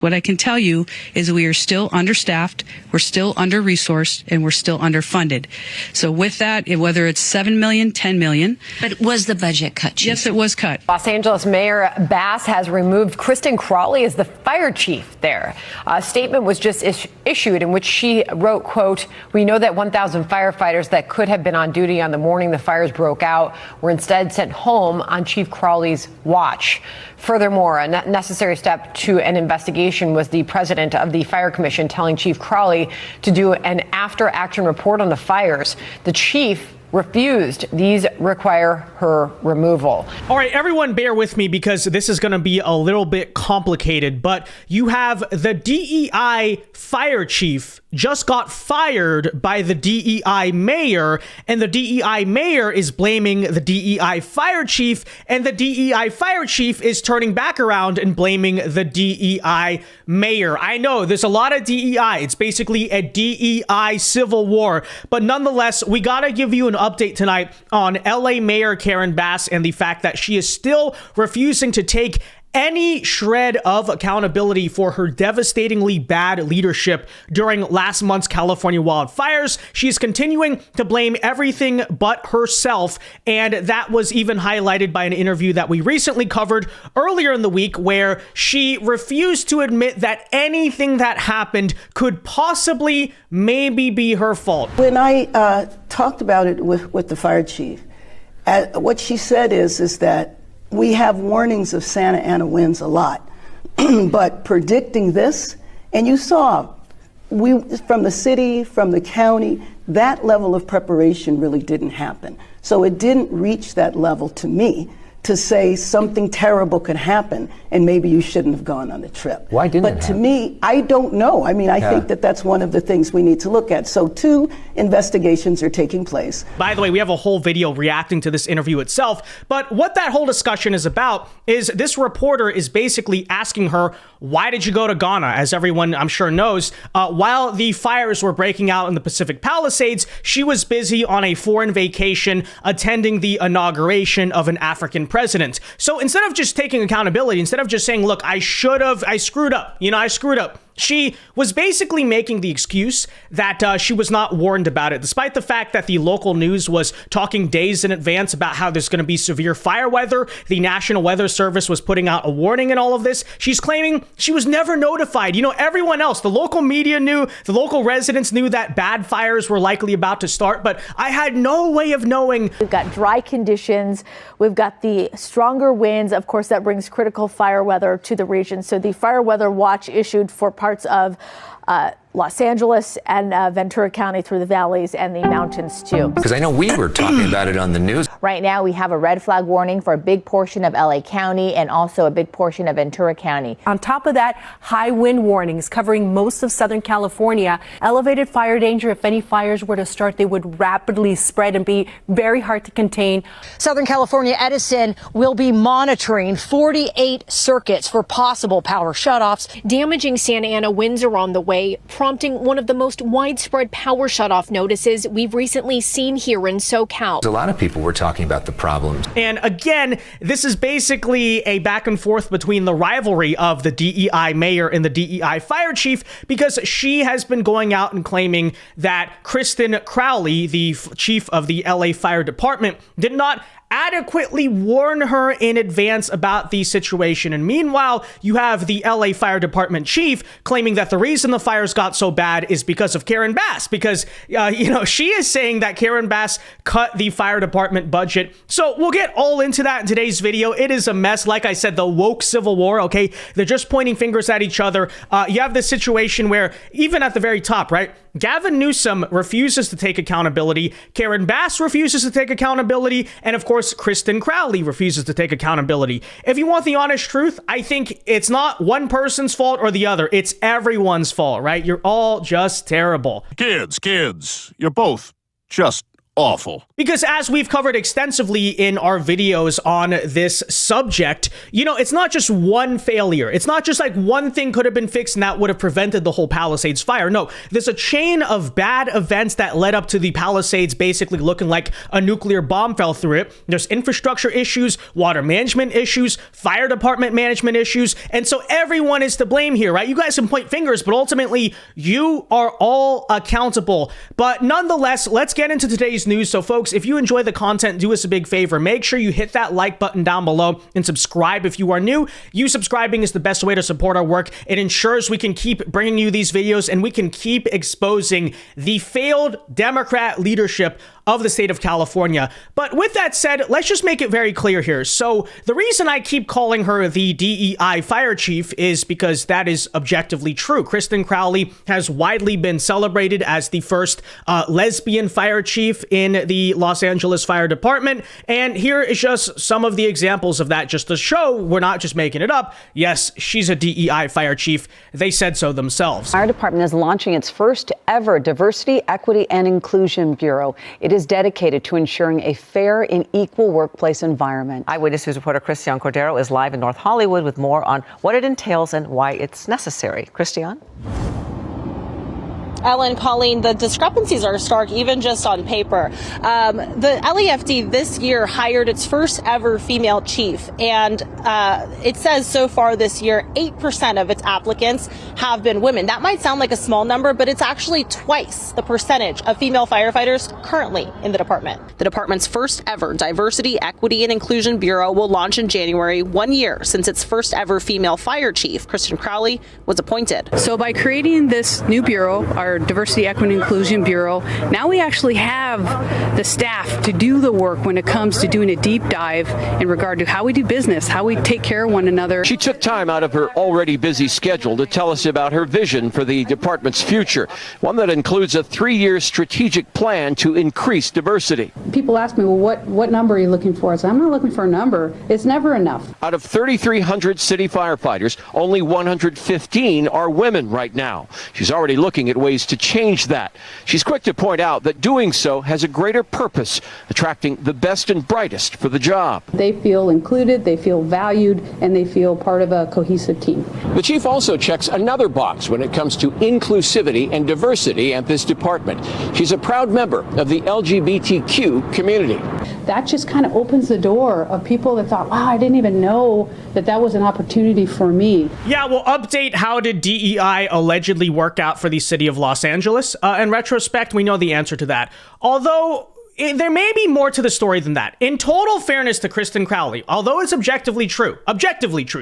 What I can tell you is we are still understaffed, we're still under-resourced, and we're still underfunded. So with that, whether it's $7 million, $10 million. But was the budget cut, Chief? Yes, it was cut. Los Angeles Mayor Bass has removed Kristin Crowley as the fire chief there. A statement was just issued in which she wrote, quote, "We know that 1,000 firefighters that could have been on duty on the morning the fires broke out were instead sent home on Chief Crowley's watch." Furthermore, a necessary step to an investigation was the president of the Fire Commission telling Chief Crowley to do an after-action report on the fires. The chief refused. These require her removal. All right, everyone bear with me because this is going to be a little bit complicated, but you have the DEI Fire Chief just got fired by the DEI mayor, and the DEI mayor is blaming the DEI Fire Chief, and the DEI Fire Chief is turning back around and blaming the DEI mayor. I know there's a lot of DEI. It's basically a DEI civil war, but nonetheless, we got to give you an update tonight on LA Mayor Karen Bass and the fact that she is still refusing to take any shred of accountability for her devastatingly bad leadership during last month's California wildfires. She is continuing to blame everything but herself, and that was even highlighted by an interview that we recently covered earlier in the week where she refused to admit that anything that happened could possibly maybe be her fault. When I talked about it with the fire chief, what she said is that we have warnings of Santa Ana winds a lot, but predicting this, and you saw, from the city, from the county, that level of preparation really didn't happen. So it didn't reach that level to me to say something terrible could happen and maybe you shouldn't have gone on the trip. Why didn't it But to happen? me, I don't know. I mean, I think that that's one of the things we need to look at. So 2 investigations are taking place. By the way, we have a whole video reacting to this interview itself, but what that whole discussion is about is this reporter is basically asking her, why did you go to Ghana? As everyone I'm sure knows, while the fires were breaking out in the Pacific Palisades, she was busy on a foreign vacation attending the inauguration of an African president. So instead of just taking accountability, instead of just saying, look, I screwed up, I screwed up, she was basically making the excuse that she was not warned about it, despite the fact that the local news was talking days in advance about how there's going to be severe fire weather. The National Weather Service was putting out a warning and all of this. She's claiming she was never notified. Everyone else, the local media knew, the local residents knew that bad fires were likely about to start, but I had no way of knowing. We've got dry conditions. We've got the stronger winds. Of course, that brings critical fire weather to the region. So the fire weather watch issued for parts of Los Angeles and Ventura County through the valleys and the mountains, too. Because I know we were talking about it on the news. Right now, we have a red flag warning for a big portion of LA County and also a big portion of Ventura County. On top of that, high wind warnings covering most of Southern California. Elevated fire danger. If any fires were to start, they would rapidly spread and be very hard to contain. Southern California Edison will be monitoring 48 circuits for possible power shutoffs. Damaging Santa Ana winds are on the way, prompting one of the most widespread power shutoff notices we've recently seen here in SoCal. A lot of people were talking about the problems. And again, this is basically a back and forth between the rivalry of the DEI mayor and the DEI fire chief, because she has been going out and claiming that Kristin Crowley, the chief of the LA Fire Department, did not adequately warn her in advance about the situation. And meanwhile, you have the LA Fire Department chief claiming that the reason the fires got so bad is because of Karen Bass, because, she is saying that Karen Bass cut the fire department budget. So we'll get all into that in today's video. It is a mess. Like I said, the woke civil war, okay? They're just pointing fingers at each other. You have this situation where even at the very top, right? Gavin Newsom refuses to take accountability. Karen Bass refuses to take accountability. And of course, Kristin Crowley refuses to take accountability. If you want the honest truth, I think it's not one person's fault or the other. It's everyone's fault, right? You're all just terrible. Kids, you're both just awful. Because as we've covered extensively in our videos on this subject, it's not just one failure. It's not just like one thing could have been fixed and that would have prevented the whole Palisades fire. No, there's a chain of bad events that led up to the Palisades basically looking like a nuclear bomb fell through it. There's infrastructure issues, water management issues, fire department management issues. And so everyone is to blame here, right? You guys can point fingers, but ultimately you are all accountable. But nonetheless, let's get into today's news. So folks, if you enjoy the content, do us a big favor. Make sure you hit that like button down below and subscribe if you are new. You subscribing is the best way to support our work. It ensures we can keep bringing you these videos and we can keep exposing the failed Democrat leadership of the state of California. But with that said, let's just make it very clear here. So the reason I keep calling her the DEI Fire Chief is because that is objectively true. Kristin Crowley has widely been celebrated as the first lesbian fire chief in the Los Angeles Fire Department. And here is just some of the examples of that just to show we're not just making it up. Yes, she's a DEI fire chief. They said so themselves. Fire Department is launching its first ever Diversity, Equity, and Inclusion Bureau. It is dedicated to ensuring a fair and equal workplace environment. Eyewitness News reporter Kristin Cordero is live in North Hollywood with more on what it entails and why it's necessary. Kristin? Ellen, Colleen, the discrepancies are stark, even just on paper. The LAFD this year hired its first ever female chief, and it says so far this year, 8% of its applicants have been women. That might sound like a small number, but it's actually twice the percentage of female firefighters currently in the department. The department's first ever Diversity, Equity, and Inclusion Bureau will launch in January, 1 year since its first ever female fire chief, Kristin Crowley, was appointed. So by creating this new bureau, our Diversity, Equity, and Inclusion Bureau, now we actually have the staff to do the work when it comes to doing a deep dive in regard to how we do business, how we take care of one another. She took time out of her already busy schedule to tell us about her vision for the department's future, one that includes a 3-year strategic plan to increase diversity. People ask me, well, what number are you looking for? I said, I'm not looking for a number. It's never enough. Out of 3,300 city firefighters, only 115 are women right now. She's already looking at ways to change that. She's quick to point out that doing so has a greater purpose, attracting the best and brightest for the job. They feel included, they feel valued, and they feel part of a cohesive team. The chief also checks another box when it comes to inclusivity and diversity at this department. She's a proud member of the LGBTQ community. That just kind of opens the door of people that thought, wow, I didn't even know that was an opportunity for me. Yeah, we'll update how did DEI allegedly work out for the city of Los Angeles. In retrospect, we know the answer to that. Although there may be more to the story than that. In total fairness to Kristin Crowley, although it's objectively true,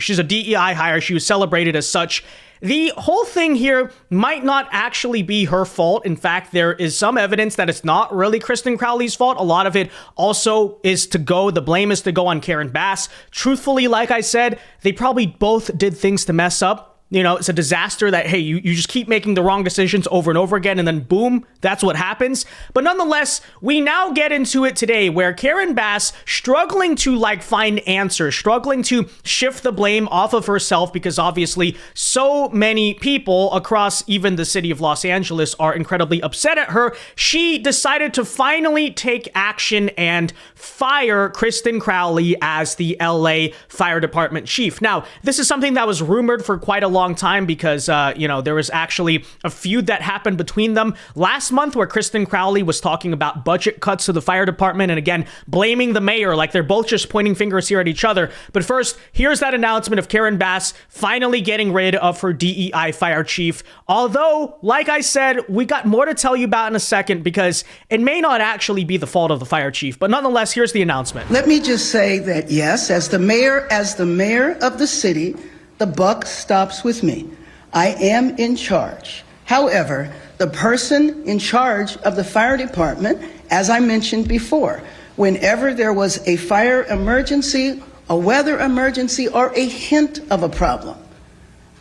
she's a DEI hire, she was celebrated as such. The whole thing here might not actually be her fault. In fact, there is some evidence that it's not really Kristin Crowley's fault. A lot of it also the blame is to go on Karen Bass. Truthfully, like I said, they probably both did things to mess up. It's a disaster that, hey, you just keep making the wrong decisions over and over again, and then boom, that's what happens. But nonetheless, we now get into it today where Karen Bass struggling to find answers, struggling to shift the blame off of herself, because obviously so many people across even the city of Los Angeles are incredibly upset at her. She decided to finally take action and fire Kristin Crowley as the LA Fire Department chief. Now, this is something that was rumored for quite a long time because, there was actually a feud that happened between them last month where Kristin Crowley was talking about budget cuts to the fire department and again, blaming the mayor, like they're both just pointing fingers here at each other. But first, here's that announcement of Karen Bass finally getting rid of her DEI fire chief. Although, like I said, we got more to tell you about in a second because it may not actually be the fault of the fire chief. But nonetheless, here's the announcement. Let me just say that, yes, as the mayor of the city, the buck stops with me. I am in charge. However, the person in charge of the fire department, as I mentioned before, whenever there was a fire emergency, a weather emergency, or a hint of a problem,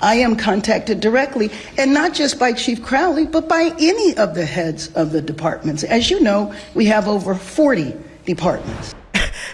I am contacted directly, and not just by Chief Crowley, but by any of the heads of the departments. As you know, we have over 40 departments.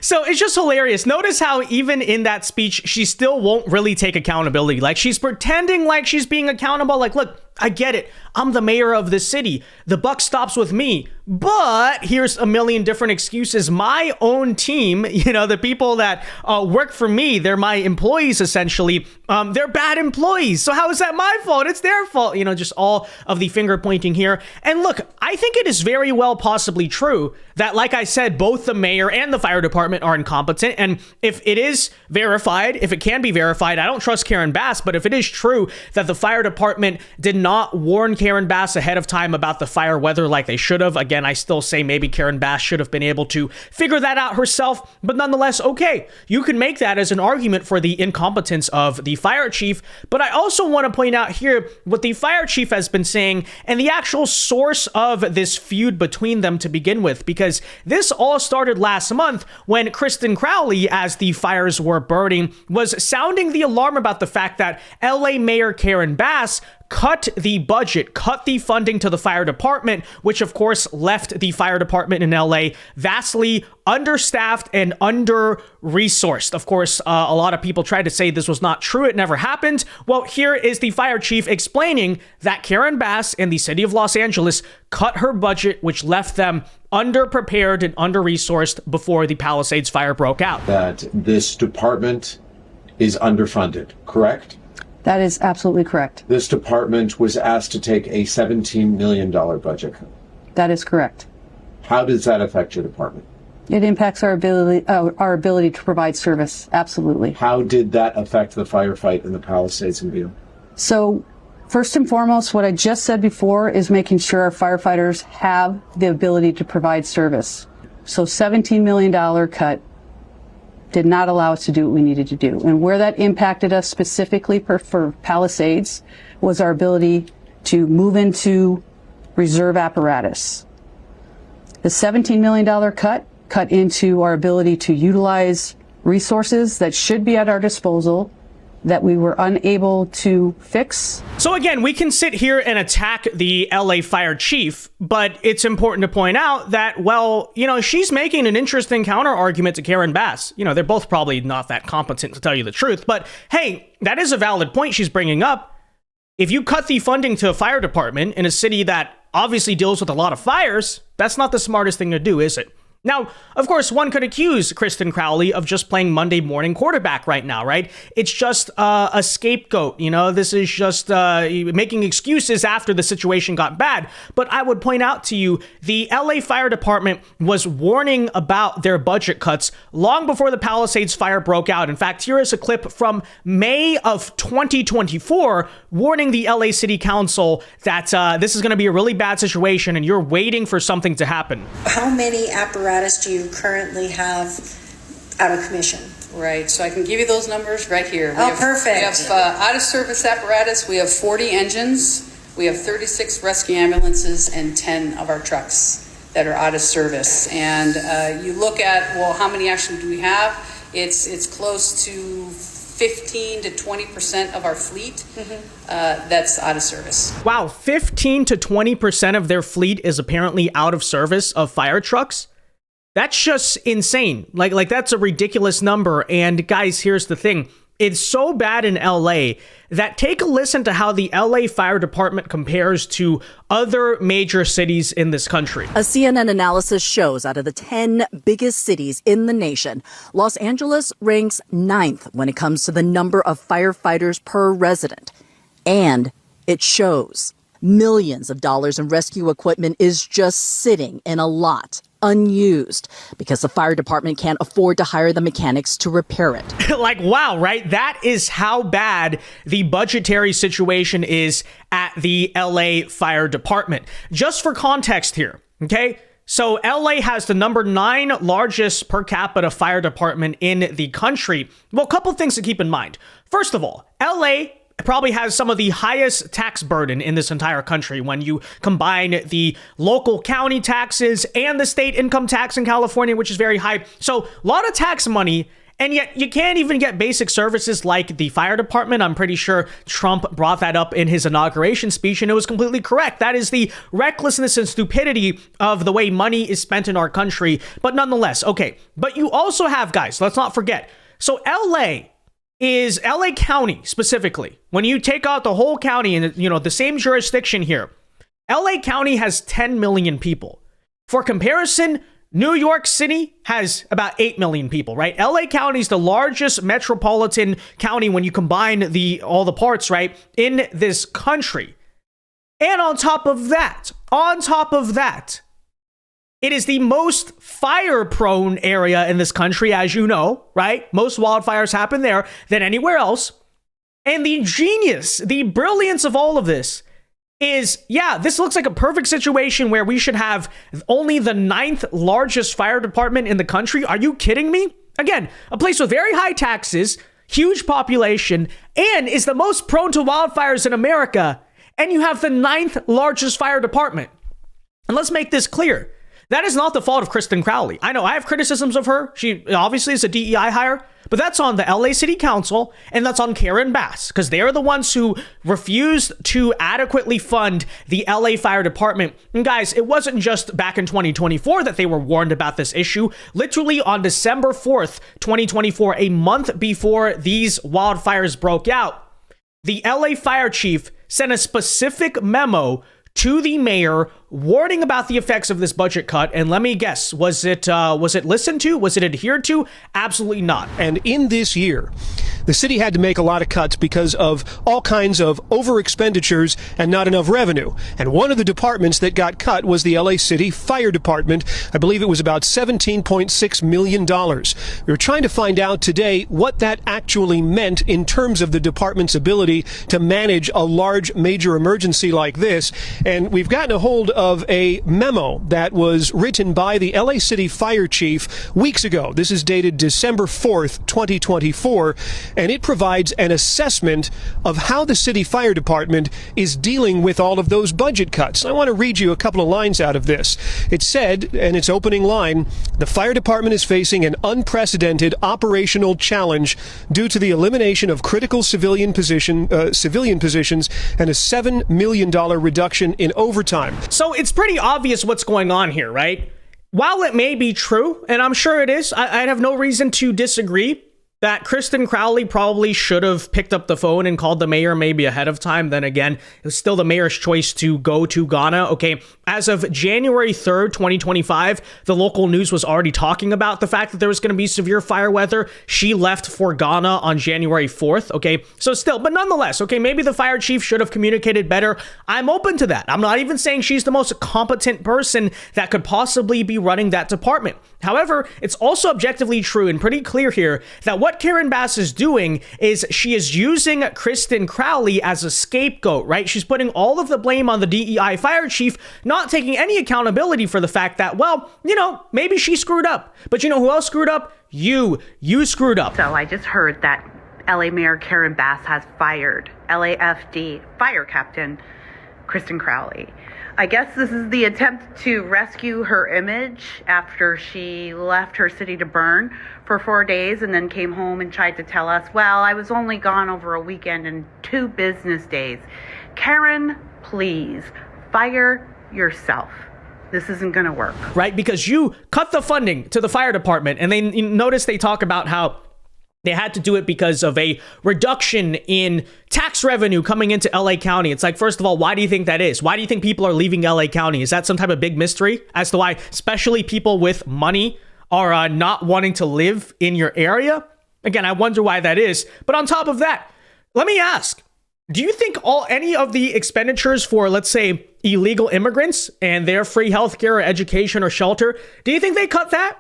So it's just hilarious. Notice how even in that speech, she still won't really take accountability. Like she's pretending like she's being accountable. Like, look, I get it. I'm the mayor of this city. The buck stops with me. But here's a million different excuses. My own team, the people that work for me, they're my employees, essentially. They're bad employees. So how is that my fault? It's their fault. Just all of the finger pointing here. And look, I think it is very well possibly true that, like I said, both the mayor and the fire department are incompetent. And if it is verified, if it can be verified, I don't trust Karen Bass, but if it is true that the fire department did not warn Karen Bass ahead of time about the fire weather like they should have, again, I still say maybe Karen Bass should have been able to figure that out herself. But nonetheless, okay, you can make that as an argument for the incompetence of the fire chief. But I also want to point out here what the fire chief has been saying and the actual source of this feud between them to begin with, because this all started last month when Kristin Crowley, as the fires were burning, was sounding the alarm about the fact that LA Mayor Karen Bass cut the budget, cut the funding to the fire department, which of course left the fire department in LA vastly understaffed and under-resourced. Of course, a lot of people tried to say this was not true. It never happened. Well, here is the fire chief explaining that Karen Bass and the city of Los Angeles cut her budget, which left them underprepared and under-resourced before the Palisades fire broke out. That this department is underfunded, correct? That is absolutely correct. This department was asked to take a $17 million budget cut. That is correct. How does that affect your department? It impacts our ability to provide service. Absolutely. How did that affect the firefight in the Palisades and beyond? So, first and foremost, what I just said before is making sure our firefighters have the ability to provide service. So, $17 million cut did not allow us to do what we needed to do. And where that impacted us specifically for Palisades was our ability to move into reserve apparatus. The $17 million cut into our ability to utilize resources that should be at our disposal that we were unable to fix. So again, we can sit here and attack the LA fire chief, but it's important to point out that, well, she's making an interesting counter argument to Karen Bass. They're both probably not that competent, to tell you the truth, but hey, that is a valid point she's bringing up. If you cut the funding to a fire department in a city that obviously deals with a lot of fires, that's not the smartest thing to do, is it? Now, of course, one could accuse Kristin Crowley of just playing Monday morning quarterback right now, right? It's just a scapegoat, this is just making excuses after the situation got bad. But I would point out to you, the LA Fire Department was warning about their budget cuts long before the Palisades fire broke out. In fact, here is a clip from May of 2024 warning the LA City Council that this is going to be a really bad situation and you're waiting for something to happen. How many apparatus do you currently have out of commission? Right, so I can give you those numbers right here. Perfect. We have out of service apparatus, we have 40 engines, we have 36 rescue ambulances, and 10 of our trucks that are out of service. And you look at, well, how many actually do we have? It's close to 15 to 20% of our fleet that's out of service. Wow, 15 to 20% of their fleet is apparently out of service of fire trucks? That's just insane. Like that's a ridiculous number. And guys, here's the thing. It's so bad in LA that take a listen to how the LA Fire Department compares to other major cities in this country. A CNN analysis shows out of the 10 biggest cities in the nation, Los Angeles ranks 9th when it comes to the number of firefighters per resident. And it shows millions of dollars in rescue equipment is just sitting in a lot, unused, because the fire department can't afford to hire the mechanics to repair it. Like, wow, right? That is how bad the budgetary situation is at the LA Fire Department. Just for context here, okay? So LA has the number 9 largest per capita fire department in the country. Well, a couple things to keep in mind. First of all, LA probably has some of the highest tax burden in this entire country when you combine the local county taxes and the state income tax in California, which is very high. So a lot of tax money, and yet you can't even get basic services like the fire department. I'm pretty sure Trump brought that up in his inauguration speech, and it was completely correct. That is the recklessness and stupidity of the way money is spent in our country. But nonetheless, okay. But you also have, guys, let's not forget. So LA County specifically, when you take out the whole county and, the same jurisdiction here, LA County has 10 million people. For comparison, New York City has about 8 million people, right? LA County is the largest metropolitan county when you combine all the parts, right, in this country. And on top of that, it is the most fire-prone area in this country, as you know, right? Most wildfires happen there than anywhere else. And the genius, the brilliance of all of this is, yeah, this looks like a perfect situation where we should have only the 9th largest fire department in the country. Are you kidding me? Again, a place with very high taxes, huge population, and is the most prone to wildfires in America. And you have the 9th largest fire department. And let's make this clear. That is not the fault of Kristin Crowley. I know I have criticisms of her. She obviously is a DEI hire, but that's on the LA City Council and that's on Karen Bass, because they are the ones who refused to adequately fund the LA Fire Department. And guys, it wasn't just back in 2024 that they were warned about this issue. Literally on December 4th, 2024, a month before these wildfires broke out, the LA Fire Chief sent a specific memo to the mayor warning about the effects of this budget cut. And let me guess, was it listened to? Was it adhered to? Absolutely not. And in this year, the city had to make a lot of cuts because of all kinds of over expenditures and not enough revenue. And one of the departments that got cut was the LA City Fire Department. I believe it was about $17.6 million. We were trying to find out today what that actually meant in terms of the department's ability to manage a large major emergency like this. And we've gotten a hold of a memo that was written by the LA City Fire Chief weeks ago. This is dated December 4th, 2024, and it provides an assessment of how the city fire department is dealing with all of those budget cuts. I want to read you a couple of lines out of this. It said, in its opening line, the fire department is facing an unprecedented operational challenge due to the elimination of critical civilian positions and a $7 million reduction in overtime. So it's pretty obvious what's going on here, right? While it may be true, and I'm sure it is, I have no reason to disagree that Kristin Crowley probably should have picked up the phone and called the mayor maybe ahead of time. Then again, it was still the mayor's choice to go to Ghana. Okay, as of January 3rd, 2025, the local news was already talking about the fact that there was going to be severe fire weather. She left for Ghana on January 4th. Okay, so still, but nonetheless, okay, maybe the fire chief should have communicated better. I'm open to that. I'm not even saying she's the most competent person that could possibly be running that department. However, it's also objectively true and pretty clear here that what Karen Bass is doing is she is using Kristin Crowley as a scapegoat, right? She's putting all of the blame on the DEI fire chief, not taking any accountability for the fact that, well, you know, maybe she screwed up. But you know who else screwed up? You screwed up. So I just heard that LA Mayor Karen Bass has fired LAFD fire captain Kristin Crowley. I guess this is the attempt to rescue her image after she left her city to burn for 4 days and then came home and tried to tell us, well, I was only gone over a weekend and 2 business days. Karen, please fire yourself. This isn't going to work. Right? Because you cut the funding to the fire department, and they notice they talk about how they had to do it because of a reduction in tax revenue coming into LA County. It's like, first of all, why do you think that is? Why do you think people are leaving LA County? Is that some type of big mystery as to why, especially people with money, are not wanting to live in your area? Again, I wonder why that is. But on top of that, let me ask, do you think any of the expenditures for, let's say, illegal immigrants and their free healthcare or education or shelter, do you think they cut that?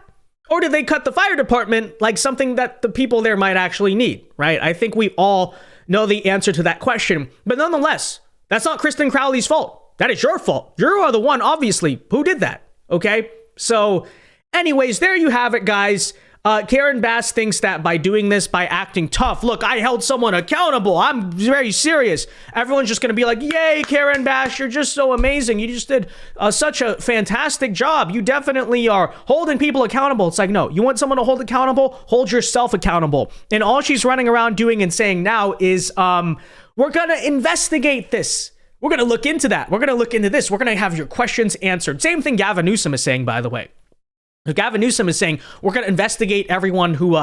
Or did they cut the fire department like something that the people there might actually need, right? I think we all know the answer to that question. But nonetheless, that's not Kristin Crowley's fault. That is your fault. You are the one, obviously, who did that, okay? So anyways, there you have it, guys. Karen Bass thinks that by doing this, by acting tough, look, I held someone accountable. I'm very serious. Everyone's just going to be like, yay, Karen Bass, you're just so amazing. You just did such a fantastic job. You definitely are holding people accountable. It's like, no, you want someone to hold accountable? Hold yourself accountable. And all she's running around doing and saying now is, we're going to investigate this. We're going to look into that. We're going to look into this. We're going to have your questions answered. Same thing Gavin Newsom is saying, by the way. Gavin Newsom is saying, we're going to investigate everyone who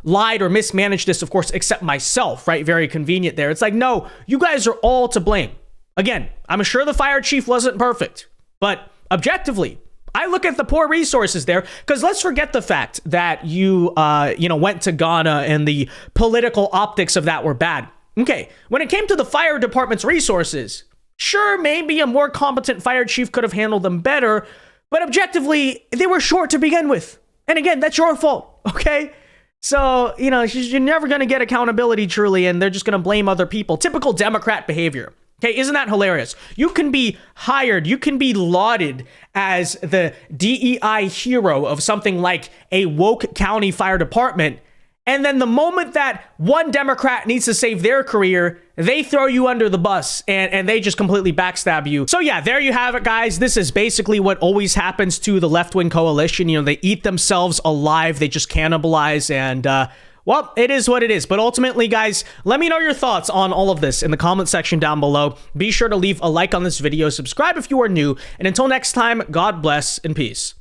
lied or mismanaged this, of course, except myself, right? Very convenient there. It's like, no, you guys are all to blame. Again, I'm sure the fire chief wasn't perfect, but objectively, I look at the poor resources there, because let's forget the fact that you went to Ghana and the political optics of that were bad. Okay, when it came to the fire department's resources, sure, maybe a more competent fire chief could have handled them better, but objectively, they were short to begin with. And again, that's your fault, okay? So, you're never going to get accountability truly, and they're just going to blame other people. Typical Democrat behavior. Okay, isn't that hilarious? You can be hired, you can be lauded as the DEI hero of something like a woke county fire department, and then the moment that one Democrat needs to save their career, they throw you under the bus and they just completely backstab you. So yeah, there you have it, guys. This is basically what always happens to the left-wing coalition. They eat themselves alive. They just cannibalize, and well, it is what it is. But ultimately, guys, let me know your thoughts on all of this in the comment section down below. Be sure to leave a like on this video, subscribe if you are new, and until next time, God bless and peace.